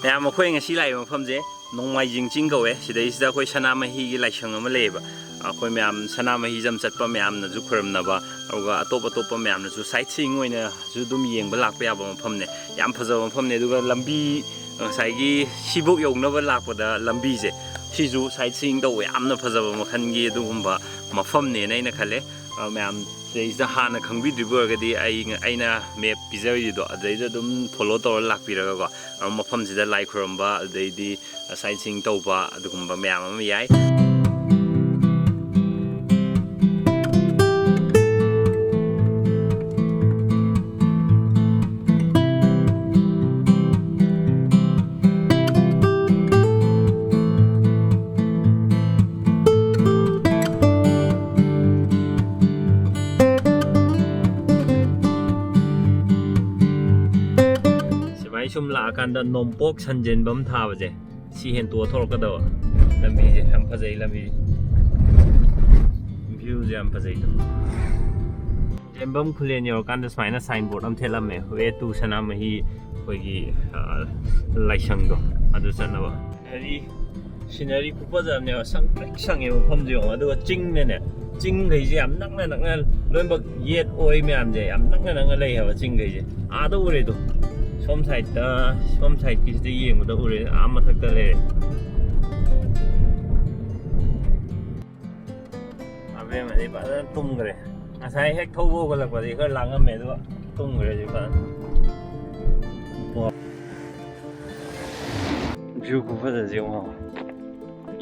ꯃꯌꯥꯝ ꯑꯩꯈꯣꯏ ꯉꯁꯤ ꯂꯥꯛꯏꯕ ꯃꯐꯝꯁꯦ ꯅꯣꯡꯃꯥꯏꯖꯤꯡ ꯆꯤꯡ ꯀꯧꯋꯦ ꯁꯤꯗꯩꯁꯤꯗ ꯑꯩꯈꯣꯏ ꯁꯅꯥꯃꯍꯤꯒꯤ ꯂꯥꯏꯁꯪ ꯑꯃ ꯂꯩꯌꯦꯕ ꯑꯩꯈꯣꯏ ꯃꯌꯥꯝ ꯁꯅꯥꯃꯍꯤ ꯖꯝ ꯆꯠꯄ ꯃꯌꯥꯝꯅꯁꯨ ꯈꯨꯔꯨꯝꯅꯕ ꯑꯗꯨꯒ ꯑꯇꯣꯞꯄ ꯃꯌꯥꯝꯅꯁꯨ ꯁꯥꯏꯠ ꯁꯤꯏꯪ ꯑꯣꯏꯅꯁꯨ ꯑꯗꯨꯝ ꯌꯦꯡꯕ ꯂꯥꯛꯄ ꯌꯥꯕ ꯃꯐꯝꯅꯦ ꯌꯥꯝ ꯐꯖꯕ ꯃꯐꯝꯅꯦ ꯑꯗꯨꯒ ꯂꯝꯕꯤ ꯉꯁꯥꯏꯒꯤ ꯁꯤꯕꯣꯛ ꯌꯧꯅꯕ ꯂꯥꯛꯄꯗ ꯂꯝꯕꯤꯁꯦ ꯁꯤꯁꯨ ꯁꯥꯏꯠ ꯁꯤꯏꯪ ꯇꯧꯕ ꯌꯥꯝꯅ ꯐꯖꯕ ꯃꯈꯜꯒꯤ ꯑꯗꯨꯒꯨꯝꯕ ꯃꯐꯝꯅꯦꯅ ꯑꯩꯅ ꯈꯜꯂꯦ ꯃꯌꯥꯝ ꯁꯤꯗꯩꯁꯤꯗ ꯍꯥꯟꯅ ꯈꯪꯕꯤꯗ꯭ꯔꯤꯕ ꯑꯣꯏꯔꯒꯗꯤ ꯑꯩꯅ ꯃꯦꯞ ꯄꯤꯖꯔꯤꯗꯣ ꯑꯗꯩꯗ ꯑꯗꯨꯝ ꯐꯣꯂꯣ ꯇꯧꯔ ꯂꯥꯛꯄꯤꯔꯒꯀꯣ ꯃꯐꯝꯁꯤꯗ ꯂꯥꯏ ꯈꯨꯔꯨꯝꯕ ꯑꯗꯩꯗꯤ ꯁꯥꯏꯠ ꯁꯤꯏꯪ ꯇꯧꯕ ꯑꯗꯨꯒꯨꯝꯕ ꯃꯌꯥꯝ ꯑꯃ ꯌꯥꯏ ꯁꯨꯝ ꯂꯥꯛꯑꯀꯥꯟꯗ ꯅꯣꯡꯄꯣꯛ ꯁꯟꯖꯦꯟꯕꯝ ꯊꯥꯕꯁꯦ ꯁꯤ ꯍꯦꯟꯇꯣꯛꯑ ꯊꯣꯔꯛꯀꯗꯕ ꯂꯝꯕꯤꯁꯦ ꯌꯥꯝ ꯐꯖꯩ ꯂꯝꯕꯤ ꯚ꯭ꯌꯨꯁꯦ ꯌꯥꯝ ꯐꯖꯩꯗꯣ ꯖꯦꯟꯕꯝ ꯈꯨꯂꯦꯟ ꯌꯧꯔꯀꯥꯟꯗ ꯁꯨꯃꯥꯏꯅ ꯁꯥꯏꯟ ꯕꯣꯔꯗ ꯑꯃ ꯊꯦꯠꯂꯝꯃꯦ ꯋꯦ ꯇꯨ ꯁꯅꯥꯃꯍꯤ ꯑꯩꯈꯣꯏꯒꯤ ꯂꯥꯏꯁꯪꯗꯣ ꯑꯗꯨ ꯆꯠꯅꯕ ꯁꯤꯅꯔꯤ ꯈꯨꯐꯖꯕꯅꯦꯕ ꯁꯪꯇ꯭ꯔꯤꯛ ꯁꯪꯉꯦ ꯃꯐꯝꯁꯦ ꯌꯦꯡꯉꯣ ꯑꯗꯨꯒ ꯆꯤꯡꯅꯅꯦ ꯆꯤꯡꯈꯩꯁꯦ ꯌꯥꯝ ꯅꯛꯅ ꯂꯣꯏꯅꯃꯛ ꯌꯦꯠ ꯑꯣꯏ ꯃꯌꯥꯝꯁꯦ ꯌꯥꯝ ꯅꯛꯅ ꯂꯩ ꯍꯥꯏꯕ ꯆꯤꯡꯈꯩꯁꯦ ꯑꯥꯗ ꯎꯔꯦꯗꯣ ꯁꯣꯝ ꯁꯥꯏꯠꯀꯤꯁꯤꯗ ꯌꯦꯡꯕꯗ ꯎꯔꯦ ꯃꯊꯛꯇ ꯂꯩꯔꯦ ꯑꯕꯦꯝꯃꯗꯤ ꯐꯖꯅ ꯇꯨꯝꯈ꯭ꯔꯦ ꯉꯁꯥꯏ ꯍꯦꯛ ꯊꯧꯕ ꯍꯧꯒꯠꯂꯛꯄꯗꯤ ꯈꯔ ꯂꯥꯡꯉꯝꯃꯦ ꯑꯗꯨꯒ ꯇꯨꯝꯈ꯭ꯔꯦ ꯍꯧꯖꯤꯛ ꯐꯖꯅ ꯚ꯭ꯌꯨ ꯈꯨꯐꯖꯁꯦ ꯌꯦꯡꯉꯣ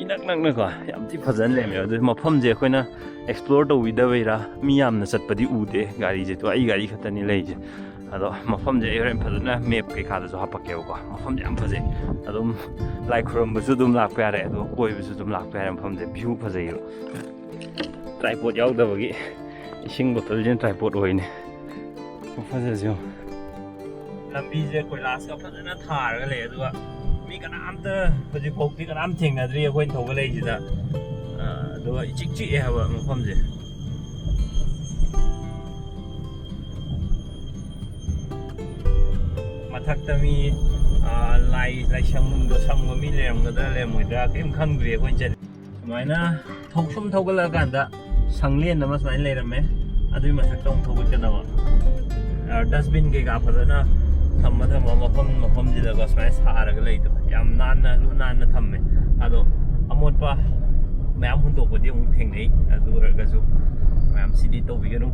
ꯏꯅꯛ ꯅꯛꯅꯀꯣ ꯌꯥꯝ ꯊꯤ ꯐꯖꯅ ꯂꯩꯔꯝꯃꯦ ꯑꯗꯨ ꯃꯐꯝꯁꯦ ꯑꯩꯈꯣꯏꯅ ꯑꯦꯛꯁꯄ꯭ꯂꯣꯔ ꯇꯧꯕꯤꯗꯕꯩꯔꯥ ꯃꯤ ꯌꯥꯝꯅ ꯆꯠꯄꯗꯤ ꯎꯗꯦ ꯒꯥꯔꯤꯁꯦ ꯑꯩ ꯒꯥꯔꯤ ꯈꯛꯇꯅꯤ ꯂꯩꯔꯤꯁꯦ ꯑꯗꯣ ꯃꯐꯝꯁꯦ ꯑꯩ ꯍꯣꯔꯦꯟ ꯐꯖꯅ ꯃꯦꯞ ꯀꯩꯀꯥꯗꯁꯨ ꯍꯥꯞꯄꯛꯀꯦꯕꯀꯣ ꯃꯐꯝꯁꯦ ꯌꯥꯝ ꯐꯖꯩ ꯑꯗꯨꯝ ꯂꯥꯏ ꯈꯨꯔꯨꯝꯕꯁꯨ ꯑꯗꯨꯝ ꯂꯥꯛꯄ ꯌꯥꯔꯦ ꯑꯗꯨꯒ ꯀꯣꯏꯕꯁꯨ ꯑꯗꯨꯝ ꯂꯥꯛꯄ ꯌꯥꯔꯦ ꯃꯐꯝꯁꯦ ꯚ꯭ꯌꯨ ꯐꯖꯩꯌꯦꯕ ꯇ꯭ꯔꯥꯏꯄꯣꯠ ꯌꯥꯎꯗꯕꯒꯤ ꯏꯁꯤꯡ ꯕꯣꯇꯜꯁꯤꯅ ꯇ꯭ꯔꯥꯏꯄꯣꯠ ꯑꯣꯏꯅꯦ ꯐꯖꯁꯦ ꯂꯝꯕꯤꯁꯦ ꯀꯣꯏꯂꯥꯁꯀ ꯐꯖꯅ ꯊꯥꯔꯒ ꯂꯩ ꯑꯗꯨꯒ ꯃꯤ ꯀꯅꯥꯝꯇ ꯍꯧꯖꯤꯛꯐꯥꯎꯗꯤ ꯀꯅꯥꯝ ꯊꯦꯡꯅꯗ꯭ꯔꯤ ꯑꯩꯈꯣꯏꯅ ꯊꯧꯒꯠꯂꯛꯏꯁꯤꯗ ꯑꯗꯨꯒ ꯏꯆꯤꯛ ꯆꯤꯛꯑꯦ ꯍꯥꯏꯕ ꯃꯐꯝꯁꯦ ꯃꯊꯛꯇ ꯃꯤ ꯂꯥꯏꯁꯪꯗꯣ ꯁꯪꯕ ꯃꯤ ꯂꯩꯔꯝꯒꯗ꯭ꯔꯥ ꯂꯩꯔꯝꯃꯣꯏꯗ꯭ꯔꯥ ꯀꯔꯤꯝ ꯈꯪꯗ꯭ꯔꯤ ꯑꯩꯈꯣꯏꯅ ꯆꯠꯂꯤ ꯁꯨꯃꯥꯏꯅ ꯁꯨꯝ ꯊꯧꯒꯠꯂꯛꯑꯀꯥꯟꯗ ꯁꯪꯂꯦꯟ ꯑꯃ ꯁꯨꯃꯥꯏꯅ ꯂꯩꯔꯝꯃꯦ ꯑꯗꯨꯒꯤ ꯃꯊꯛꯇ ꯑꯃꯨꯛ ꯊꯧꯒꯠꯀꯗꯕ ꯗꯁꯕꯤꯟ ꯀꯩꯀꯥ ꯐꯖꯅ ꯊꯝꯃ ꯃꯐꯝꯁꯤꯗꯒ ꯁꯨꯃꯥꯏꯅ ꯁꯥꯔꯒ ꯂꯩꯗꯣ ꯌꯥꯝ ꯅꯥꯟꯅ ꯊꯝꯃꯦ ꯑꯗꯣ ꯑꯃꯣꯠꯄ ꯃꯌꯥꯝ ꯍꯨꯟꯗꯣꯛꯄꯗꯤ ꯑꯃꯨꯛ ꯊꯦꯡꯅꯩ ꯑꯗꯨ ꯑꯣꯏꯔꯒꯁꯨ ꯃꯌꯥꯝ ꯁꯤꯗꯤ ꯇꯧꯕꯤꯒꯅꯨ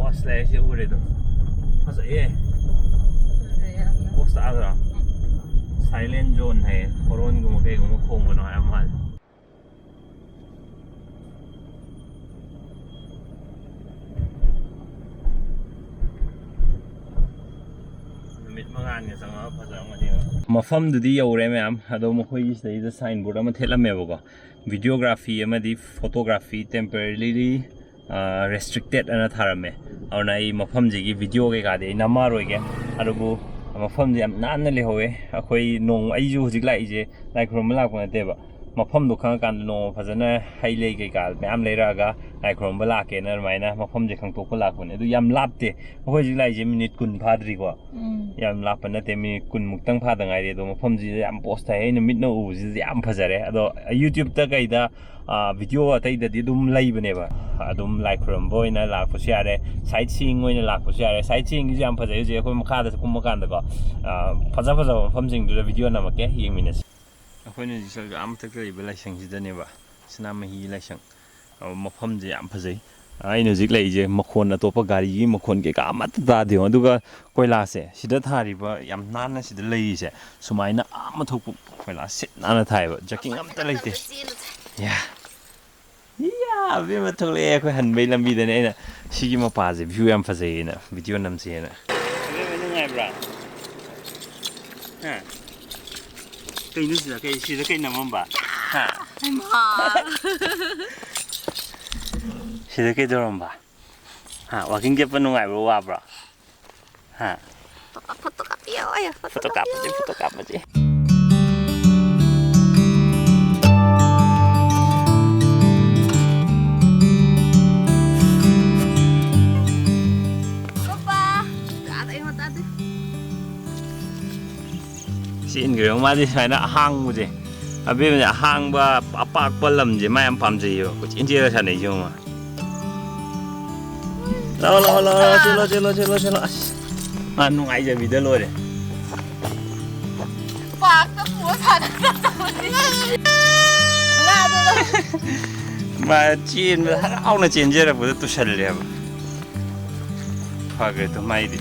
ꯑꯁ ꯂꯩꯔꯤꯁꯦ ꯎꯔꯦꯗꯣ ꯐꯖꯩꯌꯦ ꯄꯣꯁ ꯇꯥꯗ꯭ꯔꯥ ꯁꯥꯏꯂꯦꯟ ꯖꯣꯟ ꯍꯥꯏꯌꯦ ꯍꯣꯔꯣꯟꯒꯨꯝꯕ ꯀꯩꯒꯨꯝꯕ ꯈꯣꯡꯒꯅꯣ ꯍꯥꯏꯕ ꯃꯥꯜꯂꯦ ꯅꯨꯃꯤꯠ ꯃꯉꯥꯜꯒ ꯆꯪꯉꯒ ꯐꯖꯔꯝꯒꯅꯦꯕ ꯃꯐꯝꯗꯨꯗꯤ ꯌꯧꯔꯦ ꯃꯌꯥꯝ ꯑꯗꯣ ꯃꯈꯣꯏꯒꯤ ꯁꯤꯗꯩꯗ ꯁꯥꯏꯟ ꯕꯣꯔꯗ ꯑꯃ ꯊꯦꯠꯂꯝꯃꯦꯕꯀꯣ ꯚꯤꯗꯤꯑꯣꯒ꯭ꯔꯥꯐꯤ ꯑꯃꯗꯤ ꯐꯣꯇꯣꯒ꯭ꯔꯥꯐꯤ ꯇꯦꯝꯄꯔꯦꯔꯤꯂꯤ ꯔꯦꯁꯇ꯭ꯔꯤꯛꯇꯦꯠ ꯑꯅ ꯊꯥꯔꯝꯃꯦ ꯑꯗꯨꯅ ꯑꯩ ꯃꯐꯝꯁꯤꯒꯤ ꯚꯤꯗꯤꯑꯣ ꯀꯩꯀꯥꯗꯤ ꯑꯩ ꯅꯝꯃꯔꯣꯏꯒꯦ ꯑꯗꯨꯕꯨ ꯃꯐꯝꯁꯦ ꯌꯥꯝ ꯅꯥꯟꯅ ꯂꯩꯍꯧꯋꯦ ꯑꯩꯈꯣꯏ ꯑꯩꯁꯨ ꯍꯧꯖꯤꯛ ꯂꯥꯛꯏꯁꯦ ꯂꯥꯏ ꯈꯨꯔꯨꯝꯕ ꯂꯥꯛꯄ ꯅꯠꯇꯦꯕ ꯃꯐꯝꯗꯣ ꯈꯪꯉꯀꯥꯟꯗ ꯅꯣꯡꯃ ꯐꯖꯅ ꯍꯩ ꯂꯩ ꯀꯩꯀꯥ ꯃꯌꯥꯝ ꯂꯩꯔꯛꯑꯒ ꯂꯥꯏ ꯈꯨꯔꯨꯝꯕ ꯂꯥꯛꯀꯦꯅ ꯑꯗꯨꯃꯥꯏꯅ ꯃꯐꯝꯁꯦ ꯈꯪꯇꯣꯛꯄ ꯂꯥꯛꯄꯅꯦ ꯑꯗꯨ ꯌꯥꯝ ꯂꯥꯞꯇꯦ ꯑꯩꯈꯣꯏ ꯍꯧꯖꯤꯛ ꯂꯥꯛꯏꯁꯦ ꯃꯤꯅꯤꯠ 10 ꯐꯥꯗ꯭ꯔꯤꯀꯣ ꯌꯥꯝ ꯂꯥꯞꯄ ꯅꯠꯇꯦ ꯃꯤꯅꯤꯠ 10 ꯃꯨꯛꯇꯪ ꯐꯥꯗ ꯉꯥꯏꯔꯤ ꯑꯗꯣ ꯃꯐꯝꯁꯤꯗ ꯌꯥꯝ ꯄꯣꯁ ꯇꯥꯏ ꯑꯩꯅ ꯃꯤꯠꯅ ꯎꯕꯁꯤꯗꯤ ꯌꯥꯝ ꯐꯖꯔꯦ ꯑꯗꯣ ꯌꯨꯇ꯭ꯌꯨꯕꯇ ꯀꯩꯗ ꯚꯤꯗꯤꯑꯣ ꯑꯇꯩꯗꯗꯤ ꯑꯗꯨꯝ ꯂꯩꯕꯅꯦꯕ ꯑꯗꯨꯝ ꯂꯥꯏ ꯈꯨꯔꯨꯝꯕ ꯑꯣꯏꯅ ꯂꯥꯛꯄꯁꯨ ꯌꯥꯔꯦ ꯁꯥꯏꯠ ꯁꯤꯏꯪ ꯑꯣꯏꯅ ꯂꯥꯛꯄꯁꯨ ꯌꯥꯔꯦ ꯁꯥꯏꯠ ꯁꯤꯏꯪꯒꯤꯁꯨ ꯌꯥꯝ ꯐꯖꯩ ꯍꯧꯖꯤꯛ ꯑꯩꯈꯣꯏ ꯃꯈꯥꯗ ꯀꯨꯝꯕ ꯀꯥꯟꯗꯀꯣ ꯐꯖꯕ ꯃꯐꯝꯁꯤꯡꯗꯨꯗ ꯚꯤꯗꯤꯑꯣ ꯅꯝꯃꯛꯀꯦ ꯌꯦꯡꯃꯤꯟꯅꯁꯤ ꯑꯩꯈꯣꯏꯅ ꯍꯧꯖꯤꯛ ꯆꯠꯂꯤꯕ ꯃꯊꯛꯇ ꯂꯩꯕ ꯂꯥꯏꯁꯪꯁꯤꯗꯅꯦꯕ ꯁꯅꯥꯃꯍꯤ ꯂꯥꯏꯁꯪ ꯃꯐꯝꯁꯦ ꯌꯥꯝ ꯐꯖꯩ ꯑꯩꯅ ꯍꯧꯖꯤꯛ ꯂꯩꯔꯤꯁꯦ ꯃꯈꯣꯟ ꯑꯇꯣꯞꯄ ꯒꯥꯔꯤꯒꯤ ꯃꯈꯣꯟ ꯀꯩꯀꯥ ꯑꯃꯠꯇ ꯇꯥꯗꯦ ꯑꯗꯨꯒ ꯀꯣꯏꯂꯥꯁꯁꯦ ꯁꯤꯗ ꯊꯥꯔꯤꯕ ꯌꯥꯝ ꯅꯥꯟꯅ ꯁꯤꯗ ꯂꯩꯔꯤꯁꯦ ꯁꯨꯃꯥꯏꯅ ꯊꯣꯛꯄ ꯀꯣꯏꯂꯥꯁ ꯁꯤꯠ ꯅꯥꯟꯅ ꯊꯥꯏꯕ ꯖꯀꯤꯡ ꯑꯝꯇ ꯂꯩꯇꯦ ꯑꯕꯦꯝꯃ ꯊꯣꯛꯂꯛꯑꯦ ꯑꯩꯈꯣꯏ ꯍꯟꯕꯩ ꯂꯝꯕꯤꯗꯅꯦ ꯑꯩꯅ ꯁꯤꯒꯤ ꯃꯄꯥꯁꯦ ꯚ꯭ꯌꯨ ꯌꯥꯝ ꯐꯖꯩꯌꯦꯅ ꯚꯤꯗꯤꯑꯣ ꯅꯝꯁꯦꯅ ꯑꯕꯦꯝꯃ ꯅꯨꯡꯉꯥꯏꯕ꯭ꯔꯥ ꯀꯩꯅꯣ ꯁꯤꯗ ꯀꯩ ꯅꯝꯃꯝꯕ ꯁꯤꯗ ꯀꯩꯗꯧꯔꯝꯕ ꯋꯥꯀꯤꯡ ꯆꯠꯄ ꯅꯨꯡꯉꯥꯏꯕ꯭ꯔꯣ ꯋꯥꯕ꯭ꯔꯣ ꯐꯣꯇꯣ ꯀꯥꯞꯄꯁꯤ ꯆꯦꯟꯈ꯭ꯔꯦꯕ ꯃꯥꯗꯤ ꯁꯨꯃꯥꯏꯅ ꯑꯍꯥꯡꯕꯁꯦ ꯑꯕꯦꯝꯁꯦ ꯑꯍꯥꯡꯕ ꯑꯄꯥꯛꯄ ꯂꯝꯁꯦ ꯃꯥ ꯌꯥꯝ ꯄꯥꯝꯖꯩꯌꯦꯕ ꯀꯣꯏꯆꯦꯟ ꯆꯦꯜꯂ ꯁꯥꯟꯅꯩꯁꯦ ꯃꯥ ꯂꯥꯛꯑꯣ ꯂꯥꯛꯑꯣ ꯂꯥꯛꯑꯣ ꯆꯦꯜꯂꯣ ꯆꯦꯜꯂꯣ ꯆꯦꯜꯂꯣ ꯆꯦꯜꯂꯣ ꯑꯁ ꯃꯥ ꯅꯨꯡꯉꯥꯏꯖꯕꯤꯗ ꯂꯣꯏꯔꯦ ꯄꯥꯛꯇ ꯄꯨꯔ ꯁꯥꯟꯅꯒꯗꯕꯅꯤ ꯃꯥ ꯆꯦꯟꯕꯗ ꯍꯔꯥꯎꯅ ꯆꯦꯟꯖꯔꯛꯄꯗ ꯇꯨꯁꯜꯂꯦꯕ ꯐꯈ꯭ꯔꯦꯗꯣ ꯃꯥꯏꯗꯤ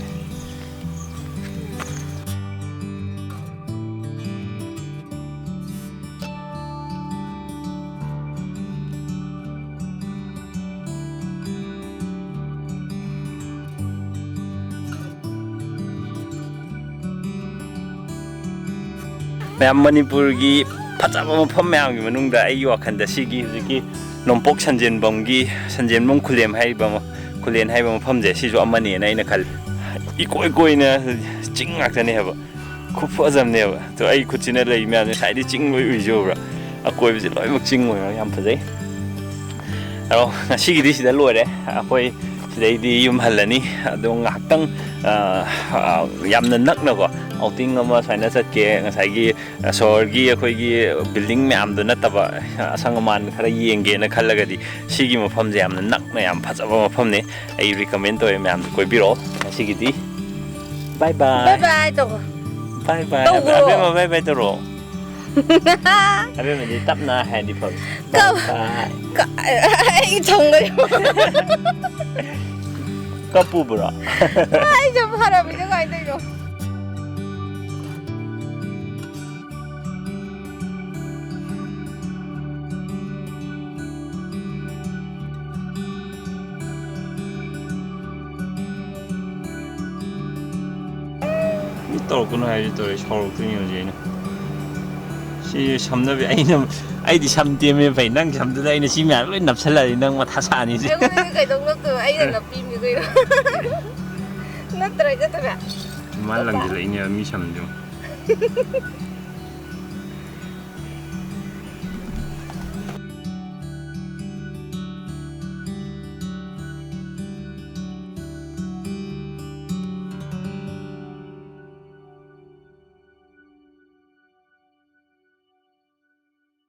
ꯃꯌꯥꯝ ꯃꯅꯤꯄꯨꯔꯒꯤ ꯐꯖꯕ ꯃꯐꯝ ꯃꯌꯥꯝꯒꯤ ꯃꯅꯨꯡꯗ ꯑꯩꯒꯤ ꯋꯥꯈꯜꯗ ꯁꯤꯒꯤ ꯍꯧꯖꯤꯛꯀꯤ ꯅꯣꯡꯄꯣꯛ ꯁꯟꯖꯦꯟꯕꯝ ꯈꯨꯂꯦꯟ ꯍꯥꯏꯕ ꯃꯐꯝꯁꯦ ꯁꯤꯁꯨ ꯑꯃꯅꯦꯅ ꯑꯩꯅ ꯈꯜꯂꯤ ꯏꯀꯣꯏ ꯀꯣꯏꯅ ꯆꯤꯡ ꯉꯥꯛꯇꯅꯦ ꯍꯥꯏꯕ ꯈꯨꯐꯖꯕꯅꯦꯕ ꯑꯗꯣ ꯑꯩ ꯈꯨꯠꯁꯤꯅ ꯂꯩ ꯃꯌꯥꯝꯁꯦ ꯉꯁꯥꯏꯗꯤ ꯆꯤꯡ ꯂꯣꯏ ꯎꯏꯖꯕ꯭ꯔꯥ ꯑꯀꯣꯏꯕꯁꯦ ꯂꯣꯏꯅꯃꯛ ꯆꯤꯡ ꯑꯣꯏꯔꯒ ꯌꯥꯝ ꯐꯖꯩ ꯑꯗꯣ ꯉꯁꯤꯒꯤꯗꯤ ꯁꯤꯗ ꯂꯣꯏꯔꯦ ꯑꯩꯈꯣꯏ ꯁꯤꯗꯩꯗꯤ ꯌꯨꯝ ꯍꯜꯂꯅꯤ ꯑꯗꯣ ꯉꯥꯏꯍꯥꯛꯇꯪ ꯌꯥꯝꯅ ꯅꯛꯅꯀꯣ ꯑꯥꯎꯇꯤꯡ ꯑꯃ ꯁꯨꯃꯥꯏꯅ ꯆꯠꯀꯦ ꯉꯁꯥꯏꯒꯤ ꯁꯣꯍꯔꯒꯤ ꯑꯩꯈꯣꯏꯒꯤ ꯕꯤꯜꯗꯤꯡ ꯃꯌꯥꯝꯗꯣ ꯅꯠꯇꯕ ꯑꯁꯪ ꯑꯃꯥꯟ ꯈꯔ ꯌꯦꯡꯒꯦꯅ ꯈꯜꯂꯒꯗꯤ ꯁꯤꯒꯤ ꯃꯐꯝꯁꯦ ꯌꯥꯝꯅ ꯅꯛꯅ ꯌꯥꯝ ꯐꯖꯕ ꯃꯐꯝꯅꯦ ꯑꯩ ꯔꯤꯀꯃꯦꯟ ꯇꯧꯋꯦ ꯃꯌꯥꯝꯗ ꯀꯣꯏꯕꯤꯔꯛꯑꯣ ꯉꯁꯤꯒꯤꯗꯤ ꯕꯥꯏ ꯕꯥꯏ ꯕꯥꯏ ꯇꯧꯔꯣ ꯕꯥꯏ ꯕꯥꯏ ꯑꯕꯦꯝꯃ ꯕꯥꯏ ꯕꯥꯏ ꯇꯧꯔꯣ ꯑꯕꯦꯝꯃꯗꯤ ꯇꯞꯅ ꯍꯥꯏꯔꯗꯤ ꯐꯕ ꯕꯥꯏ ꯕꯥꯏ ꯑꯩ ꯊꯣꯡꯒꯅꯤ ꯀꯞꯄꯨꯕ꯭ꯔꯣ ꯑꯩꯁꯨ ꯐꯔꯝꯃꯤꯗ ꯀꯃꯥꯏꯅ ꯇꯧꯔꯤꯅꯣ ꯇꯧꯔꯛꯀꯅꯨ ꯍꯥꯏꯔꯗꯤ ꯇꯧꯔꯦ ꯁꯥꯎꯔꯛꯇꯣꯏꯅꯤ ꯍꯧꯖꯤꯛ ꯑꯩꯅ ꯁꯤ ꯁꯝꯅꯕꯤ ꯑꯩꯗꯤ ꯁꯝ ꯇꯦꯝꯃꯦ ꯐꯩ ꯅꯪ ꯁꯝꯗꯨꯗ ꯑꯩꯅ ꯁꯤ ꯃꯌꯥꯝ ꯂꯣꯏ ꯅꯞꯁꯜꯂꯛꯑꯗꯤ ꯅꯪ ꯃꯊꯥ ꯁꯥꯅꯤꯁꯦ ꯑꯩꯉꯣꯟꯗꯗꯤ ꯀꯩꯗꯧ ꯅꯠꯇꯣꯏꯕ ꯑꯩꯅ ꯅꯞꯄꯤꯝꯅꯤ ꯀꯩꯅꯣ ꯅꯠꯇ꯭ꯔꯒ ꯃꯥ ꯂꯪꯁꯤꯜꯂꯛꯏꯅꯦꯕ ꯃꯤ ꯁꯝꯗꯨ